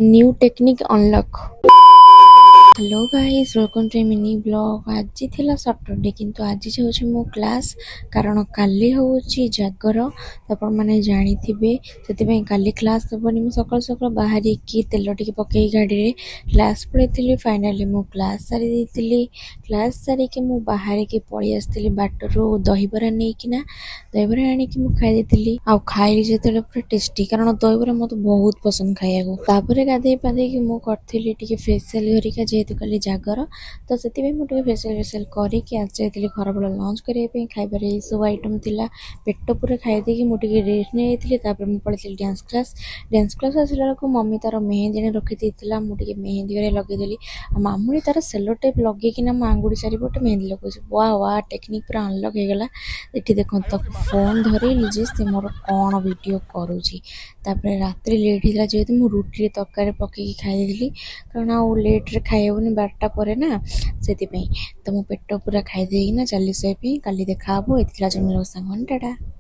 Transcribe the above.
New technique unlock. Hello guys, welcome to mini blog. ଆଜି ଥିଲା Saturday, କିନ୍ତୁ ଆଜି ଯାଉଛି ମୋ କ୍ଲାସ୍, କାରଣ କାଲି ହେଉଛି ଜାଗର। ଆପଣମାନେ ଜାଣିଥିବେ, ସେଥିପାଇଁ କାଲି କ୍ଲାସ୍ ହେବନି। ମୁଁ ସକାଳୁ ସକାଳୁ ବାହାରିକି ତେଲ ଟିକେ ପକେଇ ଗାଡ଼ିରେ କ୍ଲାସ୍ ପଳେଇଥିଲି। ଫାଇନାଲି ମୁଁ କ୍ଲାସ୍ ସାରି ଦେଇଥିଲି। କ୍ଲାସ୍ ସାରିକି ମୁଁ ବାହାରିକି ପଳେଇ ଆସିଥିଲି ବାଟରୁ ଦହିବରା ନେଇକିନା। ଦହିବରା ଆଣିକି ମୁଁ ଖାଇ ଦେଇଥିଲି, ଆଉ ଖାଇଲି ଯେତେବେଳେ ପୁରା ଟେଷ୍ଟି, କାରଣ ଦହିବରା ମୋତେ ବହୁତ ପସନ୍ଦ ଖାଇବାକୁ। ତାପରେ ଗାଧେଇ ପାଧେଇକି ମୁଁ କରିଥିଲି ଟିକେ ଫେସିଆଲ୍ ଘରିକା, ଯେହେତୁ କାଲି ଜାଗର, ତ ସେଥିପାଇଁ ମୁଁ ଟିକେ ଫେସିଆଲ୍ କରିକି ଆସି ଯାଇଥିଲି ଖରାବେଳ ଲଞ୍ଚ କରିବା ପାଇଁ। ଖାଇବାରେ ଏଇସବୁ ଆଇଟମ୍ ଥିଲା। ପେଟ ପୁରା ଖାଇଦେଇକି ମୁଁ ଟିକେ ରେଷ୍ଟ ନେଇଯାଇଥିଲି। ତାପରେ ମୁଁ ପଳେଇଥିଲି ଡ୍ୟାନ୍ସ କ୍ଲାସ୍ ଆସିଲା ବେଳକୁ ମମି ତାର ମେହେନ୍ଦି ରଖିଦେଇଥିଲା। ମୁଁ ଟିକେ ମେହେନ୍ଦି ଘରେ ଲଗେଇଦେଲି, ଆଉ ମାମୁଣି ତାର ସେଲୋ ଟେପ୍ ଲଗେଇକିନା ମୋ ଆଙ୍ଗୁଠି ଚାରିପଟେ ମେହେନ୍ଦି ଲଗଉଛି। ୱା ଟେକ୍ନିକ୍ ପୁରା ଅନଲକ୍ ହେଇଗଲା। ଏଠି ଦେଖନ୍ତୁ, ତାକୁ ଫୋନ୍ ଧରେଇଲି ଯେ ସେ ମୋର କ'ଣ ଭିଡ଼ିଓ କରୁଛି। ତାପରେ ରାତିରେ ଲେଟ୍ ହେଇଥିଲା, ଯେହେତୁ ମୁଁ ରୁଟିରେ ତରକାରୀ ପକେଇକି ଖାଇ ଦେଇଥିଲି, କାରଣ ଆଉ ଲେଟ୍ରେ ଖାଇହେବନି 12ଟା ପରେ ନା, ସେଥିପାଇଁ। ତ ମୁଁ ପେଟ ପୁରା ଖାଇ ଦେଇକିନା ଚାଲି ଶୋଇବା ପାଇଁ। କାଲି ଦେଖାହବ। ଏଥିଥିଲା ସାଙ୍ଗମାନେ, ଟାଟା।